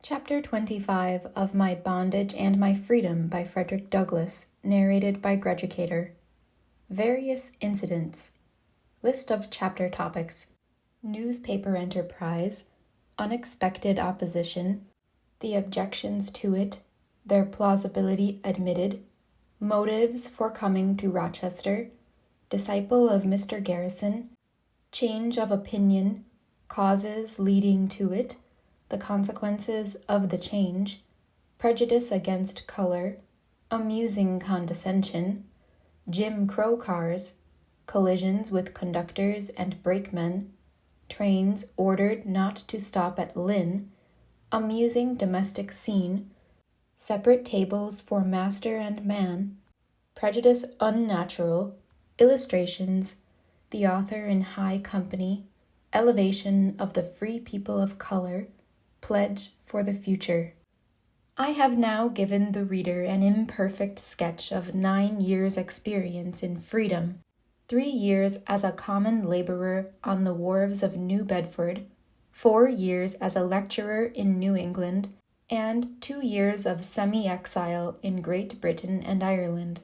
Chapter 25 of My Bondage and My Freedom by Frederick Douglass, narrated by Greducator. Various incidents. List of chapter topics. Newspaper enterprise, unexpected opposition, the objections to it, their plausibility admitted, motives for coming to Rochester, disciple of Mr. Garrison, change of opinion, causes leading to it, the consequences of the change, prejudice against color, amusing condescension, Jim Crow cars, collisions with conductors and brakemen, trains ordered not to stop at Lynn, amusing domestic scene, separate tables for master and man, prejudice unnatural, illustrations, the author in high company, elevation of the free people of color, pledge for the future. I have now given the reader an imperfect sketch of 9 years' experience in freedom, 3 years as a common laborer on the wharves of New Bedford, 4 years as a lecturer in New England, and 2 years of semi-exile in Great Britain and Ireland.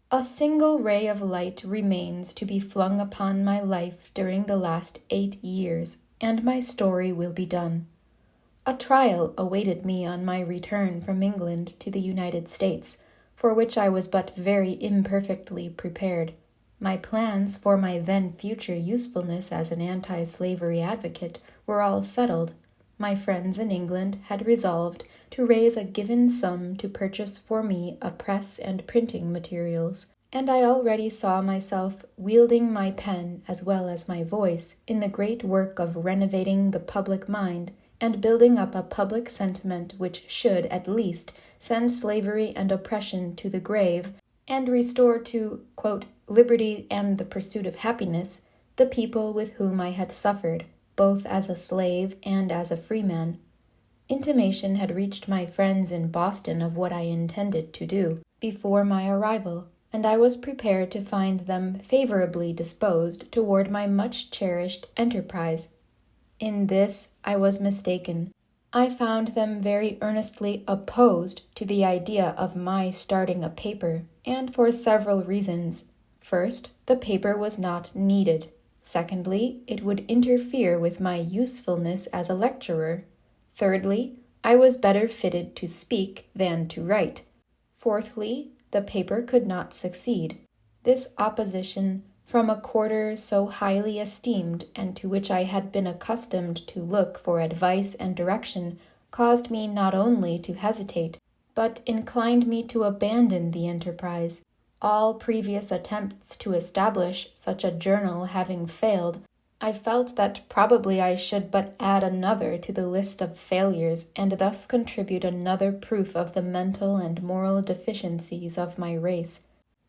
A single ray of light remains to be flung upon my life during the last 8 years, and my story will be done. A trial awaited me on my return from England to the United States, for which I was but very imperfectly prepared. My plans for my then future usefulness as an anti-slavery advocate were all settled. My friends in England had resolved to raise a given sum to purchase for me a press and printing materials, and I already saw myself wielding my pen as well as my voice in the great work of renovating the public mind and building up a public sentiment which should, at least, send slavery and oppression to the grave, and restore to, quote, liberty and the pursuit of happiness, the people with whom I had suffered, both as a slave and as a freeman. Intimation had reached my friends in Boston of what I intended to do before my arrival, and I was prepared to find them favorably disposed toward my much-cherished enterprise. In this I was mistaken. I found them very earnestly opposed to the idea of my starting a paper, and for several reasons. First, the paper was not needed. Secondly, it would interfere with my usefulness as a lecturer. Thirdly, I was better fitted to speak than to write. Fourthly, the paper could not succeed. This opposition from a quarter so highly esteemed and to which I had been accustomed to look for advice and direction caused me not only to hesitate, but inclined me to abandon the enterprise. All previous attempts to establish such a journal having failed, I felt that probably I should but add another to the list of failures and thus contribute another proof of the mental and moral deficiencies of my race.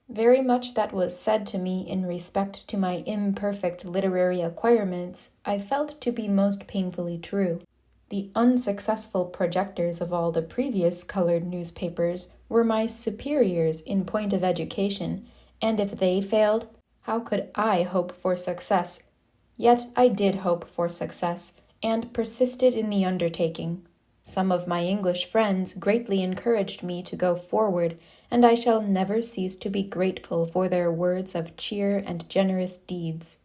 Very much that was said to me in respect to my imperfect literary acquirements I felt to be most painfully true. The unsuccessful projectors of all the previous colored newspapers were my superiors in point of education, and if they failed, how could I hope for success? Yet I did hope for success, and persisted in the undertaking. Some of my English friends greatly encouraged me to go forward, and I shall never cease to be grateful for their words of cheer and generous deeds.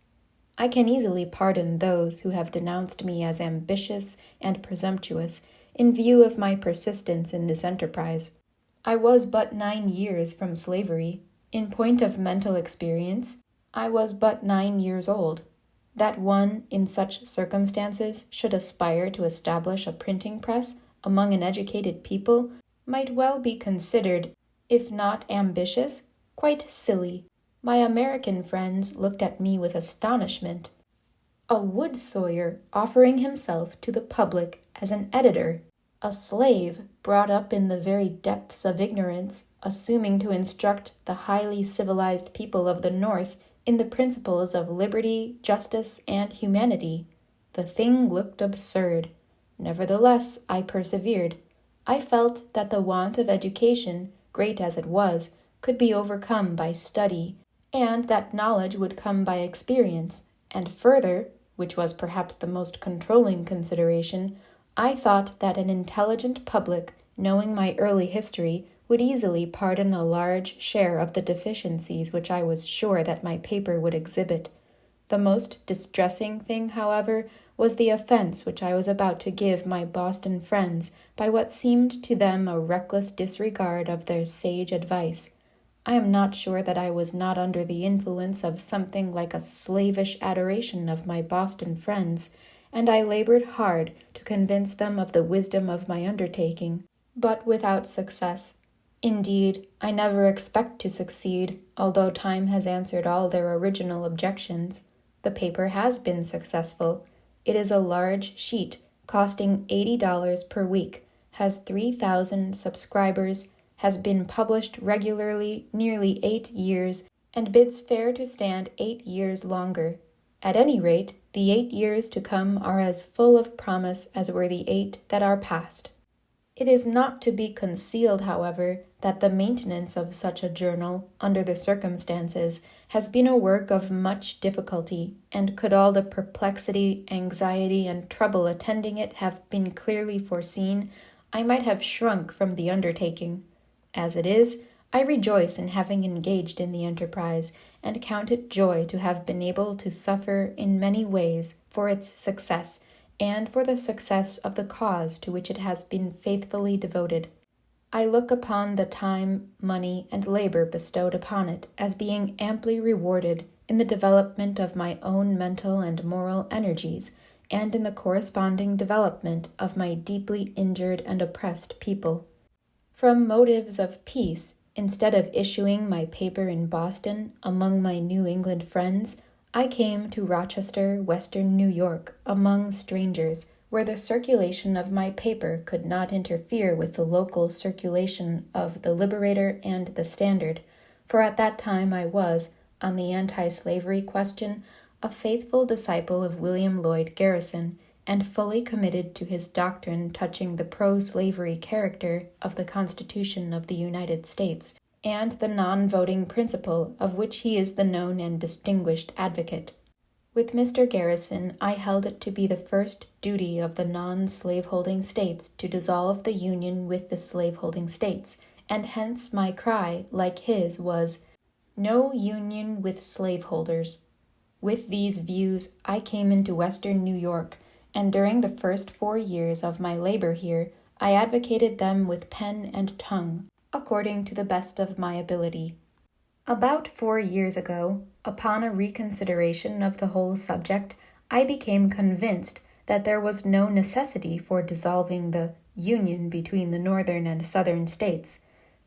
I can easily pardon those who have denounced me as ambitious and presumptuous in view of my persistence in this enterprise. I was but 9 years from slavery. In point of mental experience, I was but 9 years old. That one, in such circumstances, should aspire to establish a printing press among an educated people might well be considered, if not ambitious, quite silly. My American friends looked at me with astonishment. A wood sawyer offering himself to the public as an editor, a slave brought up in the very depths of ignorance, assuming to instruct the highly civilized people of the North in the principles of liberty, justice, and humanity. The thing looked absurd. Nevertheless, I persevered. I felt that the want of education, great as it was, could be overcome by study, and that knowledge would come by experience, and further, which was perhaps the most controlling consideration, I thought that an intelligent public, knowing my early history, would easily pardon a large share of the deficiencies which I was sure that my paper would exhibit. The most distressing thing, however, was the offense which I was about to give my Boston friends by what seemed to them a reckless disregard of their sage advice. I am not sure that I was not under the influence of something like a slavish adoration of my Boston friends, and I labored hard to convince them of the wisdom of my undertaking, but without success. Indeed, I never expect to succeed, although time has answered all their original objections. The paper has been successful. It is a large sheet, costing $80 per week, has 3,000 subscribers, has been published regularly nearly 8 years, and bids fair to stand 8 years longer. At any rate, the 8 years to come are as full of promise as were the 8 that are past. It is not to be concealed, however, that the maintenance of such a journal, under the circumstances, has been a work of much difficulty, and could all the perplexity, anxiety, and trouble attending it have been clearly foreseen, I might have shrunk from the undertaking. As it is, I rejoice in having engaged in the enterprise, and count it joy to have been able to suffer in many ways for its success, and for the success of the cause to which it has been faithfully devoted. I look upon the time, money, and labor bestowed upon it as being amply rewarded in the development of my own mental and moral energies, and in the corresponding development of my deeply injured and oppressed people. From motives of peace, instead of issuing my paper in Boston among my New England friends, I came to Rochester, Western New York, among strangers, where the circulation of my paper could not interfere with the local circulation of the Liberator and the Standard, for at that time I was, on the anti-slavery question, a faithful disciple of William Lloyd Garrison, and fully committed to his doctrine touching the pro-slavery character of the Constitution of the United States, and the non-voting principle of which he is the known and distinguished advocate. With Mr. Garrison, I held it to be the first duty of the non-slaveholding states to dissolve the union with the slaveholding states, and hence my cry, like his, was, "No union with slaveholders." With these views, I came into Western New York, and during the first 4 years of my labor here, I advocated them with pen and tongue, according to the best of my ability. About 4 years ago, upon a reconsideration of the whole subject, I became convinced that there was no necessity for dissolving the union between the northern and southern states,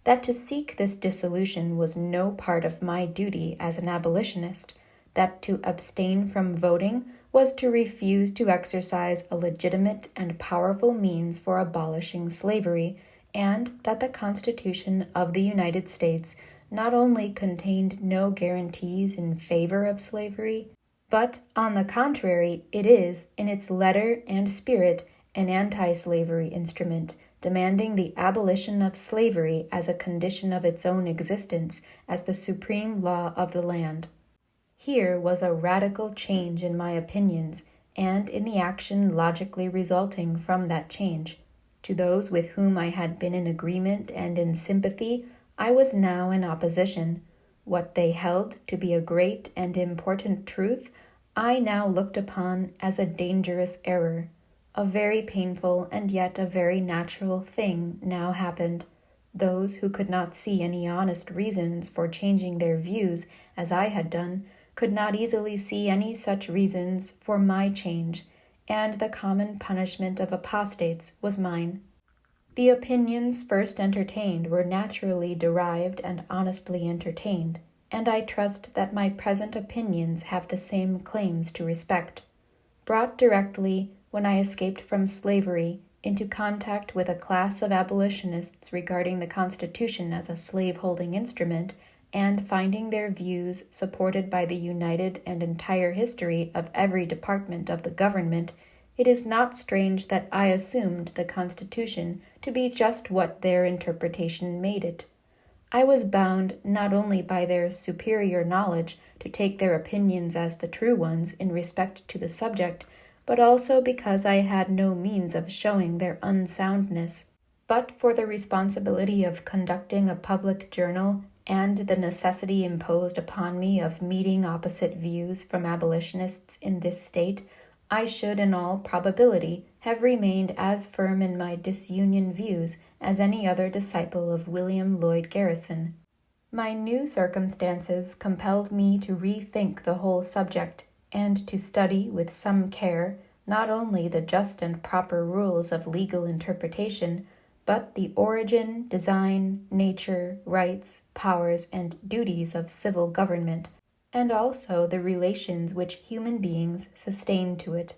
that to seek this dissolution was no part of my duty as an abolitionist, that to abstain from voting was to refuse to exercise a legitimate and powerful means for abolishing slavery, and that the Constitution of the United States not only contained no guarantees in favor of slavery, but, on the contrary, it is, in its letter and spirit, an anti-slavery instrument, demanding the abolition of slavery as a condition of its own existence as the supreme law of the land. Here was a radical change in my opinions, and in the action logically resulting from that change. To those with whom I had been in agreement and in sympathy, I was now in opposition. What they held to be a great and important truth, I now looked upon as a dangerous error. A very painful and yet a very natural thing now happened. Those who could not see any honest reasons for changing their views, as I had done, could not easily see any such reasons for my change, and the common punishment of apostates was mine. The opinions first entertained were naturally derived and honestly entertained, and I trust that my present opinions have the same claims to respect. Brought directly, when I escaped from slavery, into contact with a class of abolitionists regarding the Constitution as a slave-holding instrument, and finding their views supported by the united and entire history of every department of the government, it is not strange that I assumed the Constitution to be just what their interpretation made it. I was bound not only by their superior knowledge to take their opinions as the true ones in respect to the subject, but also because I had no means of showing their unsoundness. But for the responsibility of conducting a public journal and the necessity imposed upon me of meeting opposite views from abolitionists in this state, I should in all probability have remained as firm in my disunion views as any other disciple of William Lloyd Garrison. My new circumstances compelled me to rethink the whole subject, and to study with some care not only the just and proper rules of legal interpretation, but the origin, design, nature, rights, powers, and duties of civil government, and also the relations which human beings sustain to it.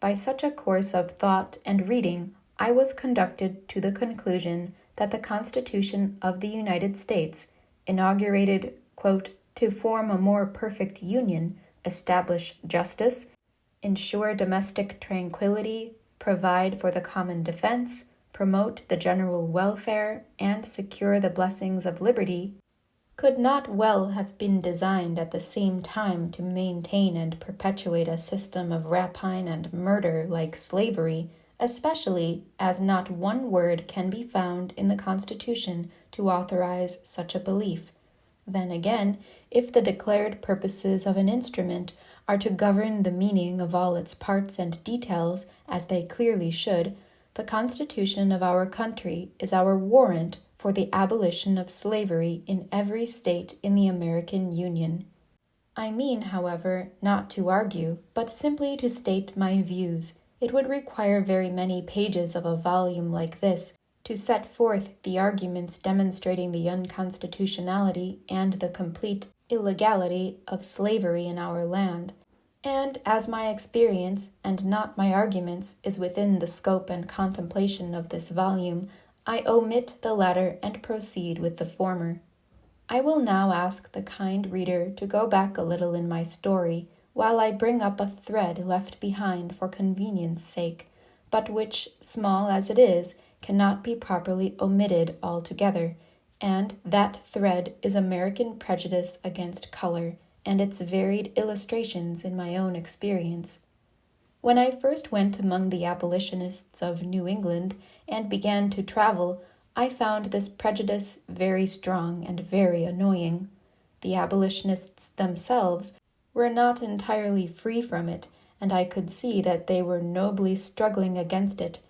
By such a course of thought and reading, I was conducted to the conclusion that the Constitution of the United States, inaugurated, quote, to form a more perfect union, establish justice, ensure domestic tranquility, provide for the common defense, promote the general welfare, and secure the blessings of liberty, could not well have been designed at the same time to maintain and perpetuate a system of rapine and murder like slavery, especially as not one word can be found in the Constitution to authorize such a belief. Then again, if the declared purposes of an instrument are to govern the meaning of all its parts and details, as they clearly should, the Constitution of our country is our warrant for the abolition of slavery in every state in the American Union. I mean, however, not to argue, but simply to state my views. It would require very many pages of a volume like this to set forth the arguments demonstrating the unconstitutionality and the complete illegality of slavery in our land. And as my experience, and not my arguments, is within the scope and contemplation of this volume, I omit the latter and proceed with the former. I will now ask the kind reader to go back a little in my story, while I bring up a thread left behind for convenience sake, but which, small as it is, cannot be properly omitted altogether, and that thread is American prejudice against color, and its varied illustrations in my own experience. When I first went among the abolitionists of New England and began to travel, I found this prejudice very strong and very annoying. The abolitionists themselves were not entirely free from it, and I could see that they were nobly struggling against it.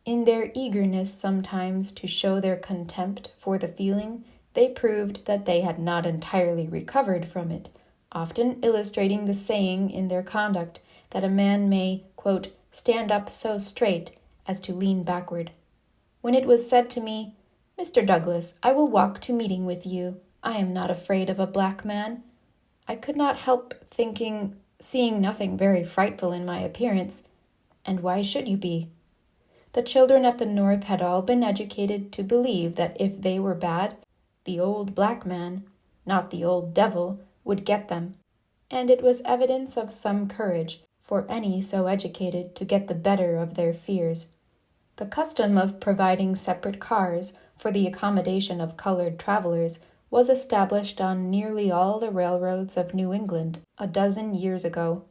In their eagerness sometimes to show their contempt for the feeling, they proved that they had not entirely recovered from it, often illustrating the saying in their conduct that a man may, quote, stand up so straight as to lean backward. When it was said to me, "Mr. Douglass, I will walk to meeting with you. I am not afraid of a black man," I could not help thinking, seeing nothing very frightful in my appearance, and why should you be? The children at the North had all been educated to believe that if they were bad, the old black man, not the old devil, would get them, and it was evidence of some courage for any so educated to get the better of their fears. The custom of providing separate cars for the accommodation of colored travelers was established on nearly all the railroads of New England a dozen years ago.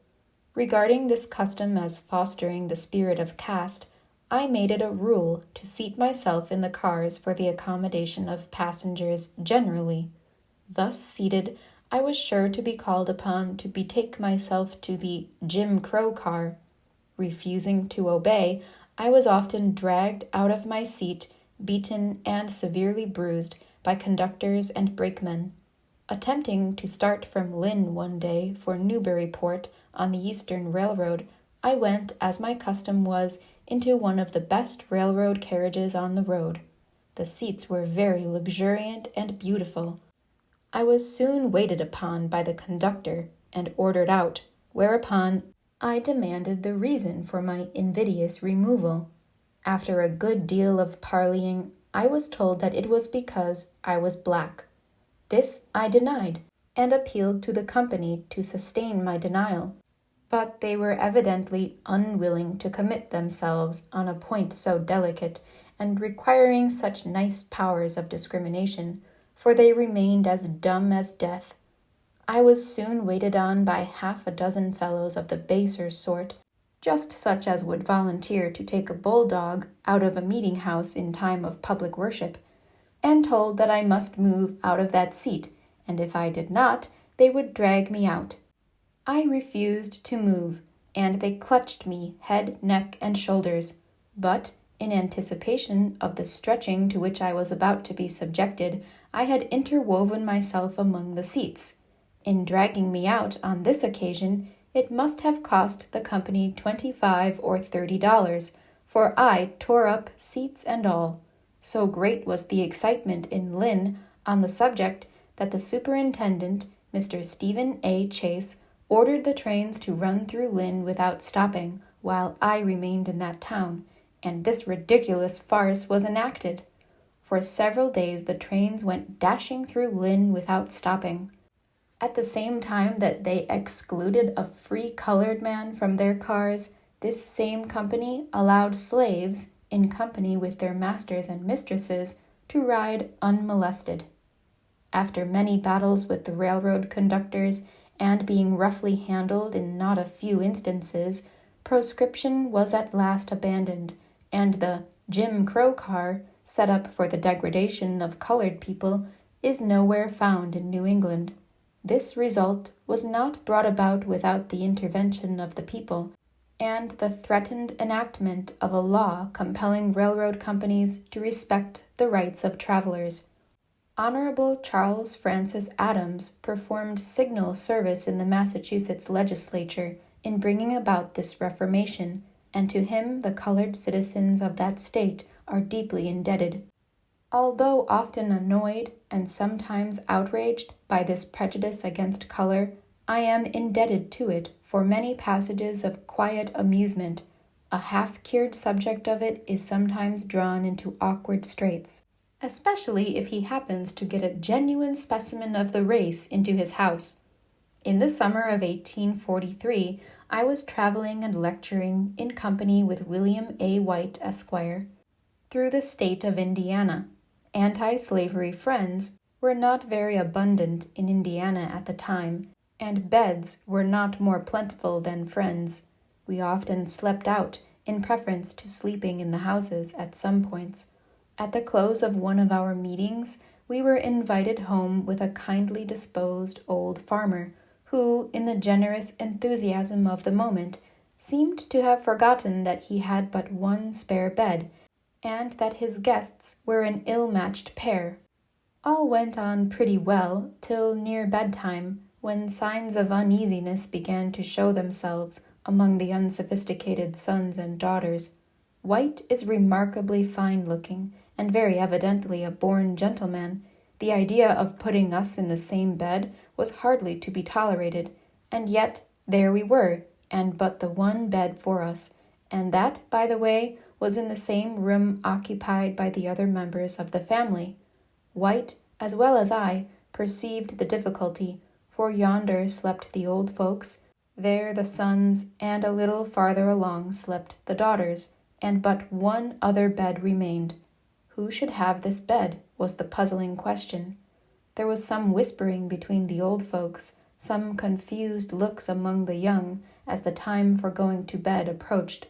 Regarding this custom as fostering the spirit of caste, I made it a rule to seat myself in the cars for the accommodation of passengers generally. Thus seated, I was sure to be called upon to betake myself to the Jim Crow car. Refusing to obey, I was often dragged out of my seat, beaten and severely bruised by conductors and brakemen. Attempting to start from Lynn one day for Newburyport on the Eastern Railroad, I went, as my custom was, into one of the best railroad carriages on the road. The seats were very luxuriant and beautiful. I was soon waited upon by the conductor and ordered out, whereupon I demanded the reason for my invidious removal. After a good deal of parleying, I was told that it was because I was black. This I denied, and appealed to the company to sustain my denial. But they were evidently unwilling to commit themselves on a point so delicate and requiring such nice powers of discrimination, for they remained as dumb as death. I was soon waited on by half a dozen fellows of the baser sort, just such as would volunteer to take a bulldog out of a meeting house in time of public worship, and told that I must move out of that seat, and if I did not, they would drag me out. I refused to move, and they clutched me head, neck, and shoulders, but in anticipation of the stretching to which I was about to be subjected, I had interwoven myself among the seats. In dragging me out on this occasion, it must have cost the company $25 or $30, for I tore up seats and all. So great was the excitement in Lynn on the subject that the superintendent, Mr. Stephen A. Chase, ordered the trains to run through Lynn without stopping, while I remained in that town, and this ridiculous farce was enacted. For several days the trains went dashing through Lynn without stopping. At the same time that they excluded a free colored man from their cars, this same company allowed slaves, in company with their masters and mistresses, to ride unmolested. After many battles with the railroad conductors, and being roughly handled in not a few instances, proscription was at last abandoned, and the Jim Crow car, set up for the degradation of colored people, is nowhere found in New England. This result was not brought about without the intervention of the people, and the threatened enactment of a law compelling railroad companies to respect the rights of travelers. Honorable Charles Francis Adams performed signal service in the Massachusetts legislature in bringing about this reformation, and to him the colored citizens of that state are deeply indebted. Although often annoyed and sometimes outraged by this prejudice against color, I am indebted to it for many passages of quiet amusement. A half-cured subject of it is sometimes drawn into awkward straits, especially if he happens to get a genuine specimen of the race into his house. In the summer of 1843, I was traveling and lecturing in company with William A. White, Esquire, through the state of Indiana. Anti-slavery friends were not very abundant in Indiana at the time, and beds were not more plentiful than friends. We often slept out in preference to sleeping in the houses at some points. At the close of one of our meetings, we were invited home with a kindly disposed old farmer, who, in the generous enthusiasm of the moment, seemed to have forgotten that he had but one spare bed, and that his guests were an ill-matched pair. All went on pretty well till near bedtime, when signs of uneasiness began to show themselves among the unsophisticated sons and daughters. White is remarkably fine-looking, and very evidently a born gentleman. The idea of putting us in the same bed was hardly to be tolerated, and yet there we were, and but the one bed for us, and that, by the way, was in the same room occupied by the other members of the family. White, as well as I, perceived the difficulty, for yonder slept the old folks, there the sons, and a little farther along slept the daughters, and but one other bed remained. Who should have this bed was the puzzling question. There was some whispering between the old folks, some confused looks among the young, as the time for going to bed approached.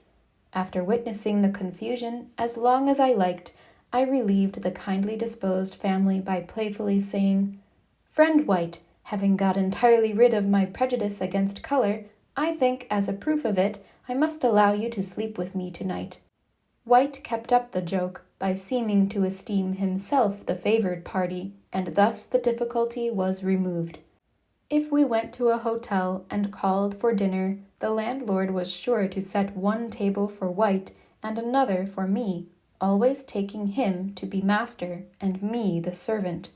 After witnessing the confusion as long as I liked, I relieved the kindly disposed family by playfully saying, "Friend White, having got entirely rid of my prejudice against color, I think, as a proof of it, I must allow you to sleep with me tonight." White kept up the joke by seeming to esteem himself the favored party, and thus the difficulty was removed. If we went to a hotel and called for dinner, the landlord was sure to set one table for White and another for me, always taking him to be master and me the servant.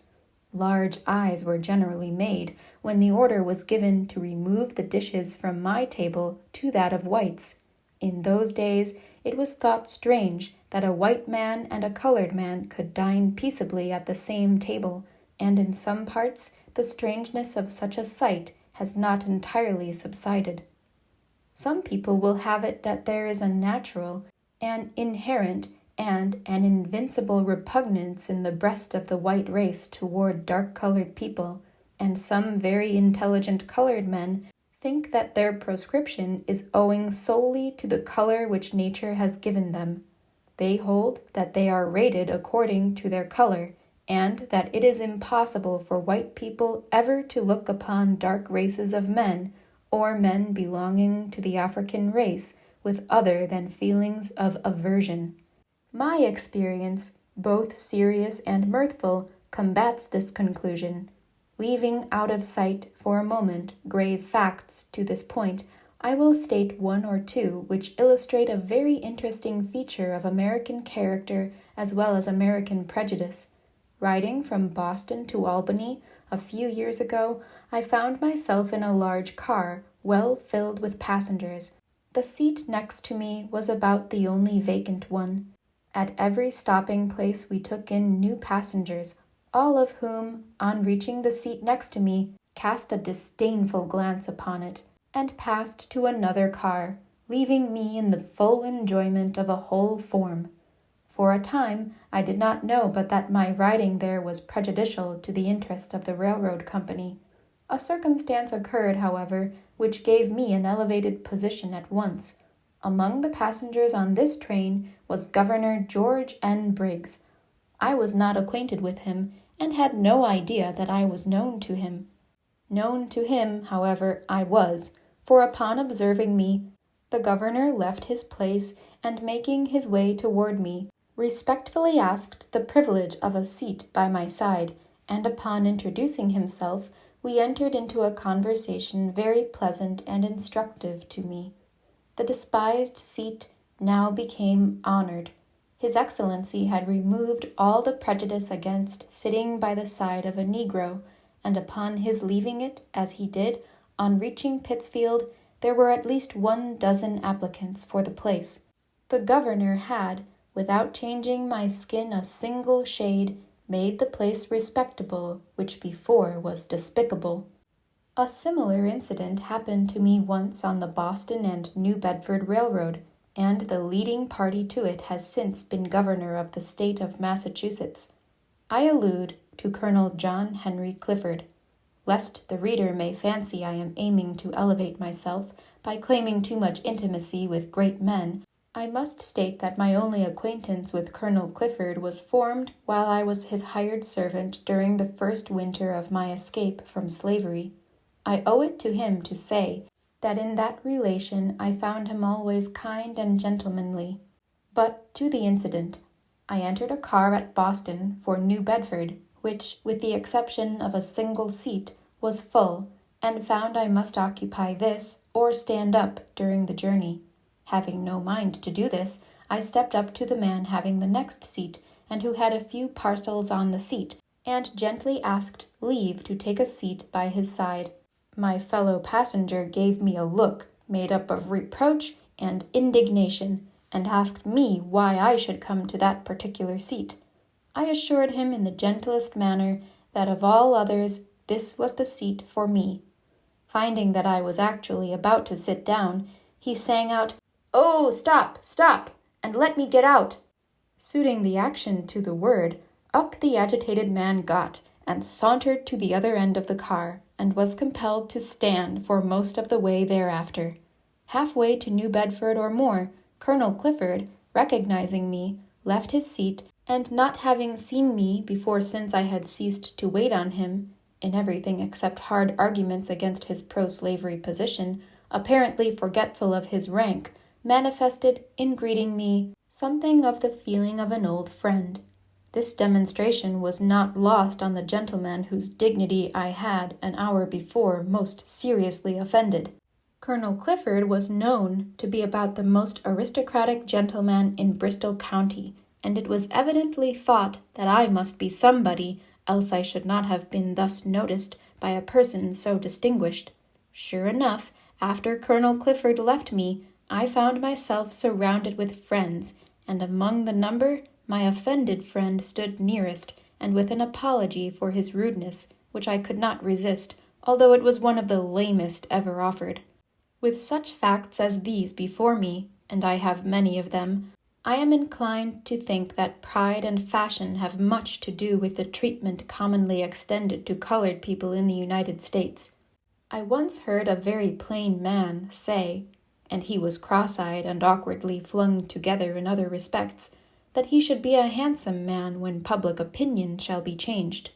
Large eyes were generally made when the order was given to remove the dishes from my table to that of White's. In those days, it was thought strange that a white man and a colored man could dine peaceably at the same table, and in some parts the strangeness of such a sight has not entirely subsided. Some people will have it that there is a natural, an inherent, and an invincible repugnance in the breast of the white race toward dark-colored people, and some very intelligent colored men think that their proscription is owing solely to the color which nature has given them. They hold that they are rated according to their color, and that it is impossible for white people ever to look upon dark races of men, or men belonging to the African race, with other than feelings of aversion. My experience, both serious and mirthful, combats this conclusion. Leaving out of sight for a moment grave facts to this point, I will state one or two which illustrate a very interesting feature of American character as well as American prejudice. Riding from Boston to Albany a few years ago, I found myself in a large car, well filled with passengers. The seat next to me was about the only vacant one. At every stopping place we took in new passengers, all of whom, on reaching the seat next to me, cast a disdainful glance upon it, and passed to another car, leaving me in the full enjoyment of a whole form. For a time, I did not know but that my riding there was prejudicial to the interest of the railroad company. A circumstance occurred, however, which gave me an elevated position at once. Among the passengers on this train was Governor George N. Briggs. I was not acquainted with him, and had no idea that I was known to him. Known to him, however, I was, for upon observing me, the governor left his place, and making his way toward me, respectfully asked the privilege of a seat by my side, and upon introducing himself, we entered into a conversation very pleasant and instructive to me. The despised seat now became honored. His Excellency had removed all the prejudice against sitting by the side of a Negro, and upon his leaving it, as he did, on reaching Pittsfield, there were at least 12 applicants for the place. The governor had, without changing my skin a single shade, made the place respectable, which before was despicable. A similar incident happened to me once on the Boston and New Bedford Railroad, and the leading party to it has since been governor of the state of Massachusetts. I allude to Colonel John Henry Clifford. Lest the reader may fancy I am aiming to elevate myself by claiming too much intimacy with great men, I must state that my only acquaintance with Colonel Clifford was formed while I was his hired servant during the first winter of my escape from slavery. I owe it to him to say that in that relation I found him always kind and gentlemanly. But to the incident. I entered a car at Boston for New Bedford, which, with the exception of a single seat, was full, and found I must occupy this or stand up during the journey. Having no mind to do this, I stepped up to the man having the next seat, and who had a few parcels on the seat, and gently asked leave to take a seat by his side. My fellow passenger gave me a look made up of reproach and indignation, and asked me why I should come to that particular seat. I assured him in the gentlest manner that of all others this was the seat for me. Finding that I was actually about to sit down, he sang out, "Oh, stop, stop, and let me get out." Suiting the action to the word, up the agitated man got, and sauntered to the other end of the car, and was compelled to stand for most of the way thereafter. Halfway to New Bedford or more, Colonel Clifford, recognizing me, left his seat, and not having seen me before since I had ceased to wait on him, in everything except hard arguments against his pro-slavery position, apparently forgetful of his rank, manifested, in greeting me, something of the feeling of an old friend. This demonstration was not lost on the gentleman whose dignity I had, an hour before, most seriously offended. Colonel Clifford was known to be about the most aristocratic gentleman in Bristol County, and it was evidently thought that I must be somebody, else I should not have been thus noticed by a person so distinguished. Sure enough, after Colonel Clifford left me, I found myself surrounded with friends, and among the number, my offended friend stood nearest, and with an apology for his rudeness, which I could not resist, although it was one of the lamest ever offered. With such facts as these before me, and I have many of them, I am inclined to think that pride and fashion have much to do with the treatment commonly extended to colored people in the United States. I once heard a very plain man say, and he was cross-eyed and awkwardly flung together in other respects, that he should be a handsome man when public opinion shall be changed.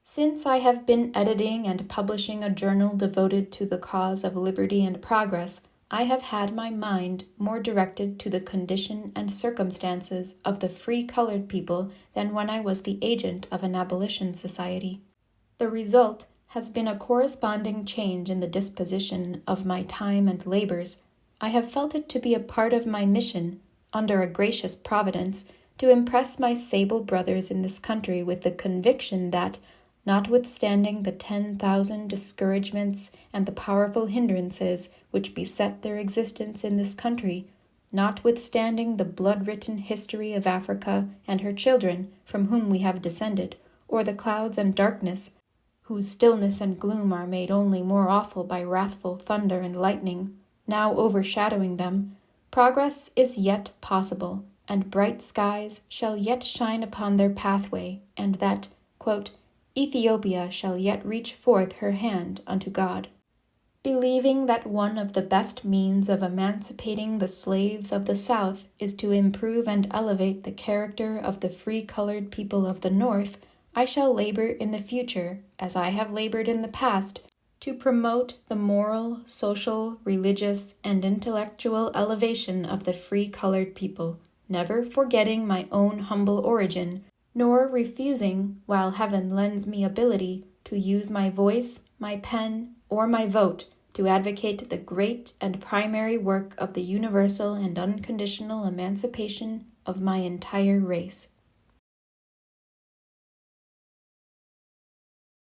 Since I have been editing and publishing a journal devoted to the cause of liberty and progress, I have had my mind more directed to the condition and circumstances of the free colored people than when I was the agent of an abolition society. The result has been a corresponding change in the disposition of my time and labors. I have felt it to be a part of my mission, under a gracious providence, to impress my sable brothers in this country with the conviction that, notwithstanding the 10,000 discouragements and the powerful hindrances which beset their existence in this country, notwithstanding the blood-written history of Africa and her children from whom we have descended, or the clouds and darkness, whose stillness and gloom are made only more awful by wrathful thunder and lightning, now overshadowing them, progress is yet possible, and bright skies shall yet shine upon their pathway, and that, quote, Ethiopia shall yet reach forth her hand unto God. Believing that one of the best means of emancipating the slaves of the South is to improve and elevate the character of the free colored people of the North, I shall labor in the future, as I have labored in the past, to promote the moral, social, religious, and intellectual elevation of the free colored people, never forgetting my own humble origin, nor refusing, while heaven lends me ability, to use my voice, my pen, or my vote to advocate the great and primary work of the universal and unconditional emancipation of my entire race.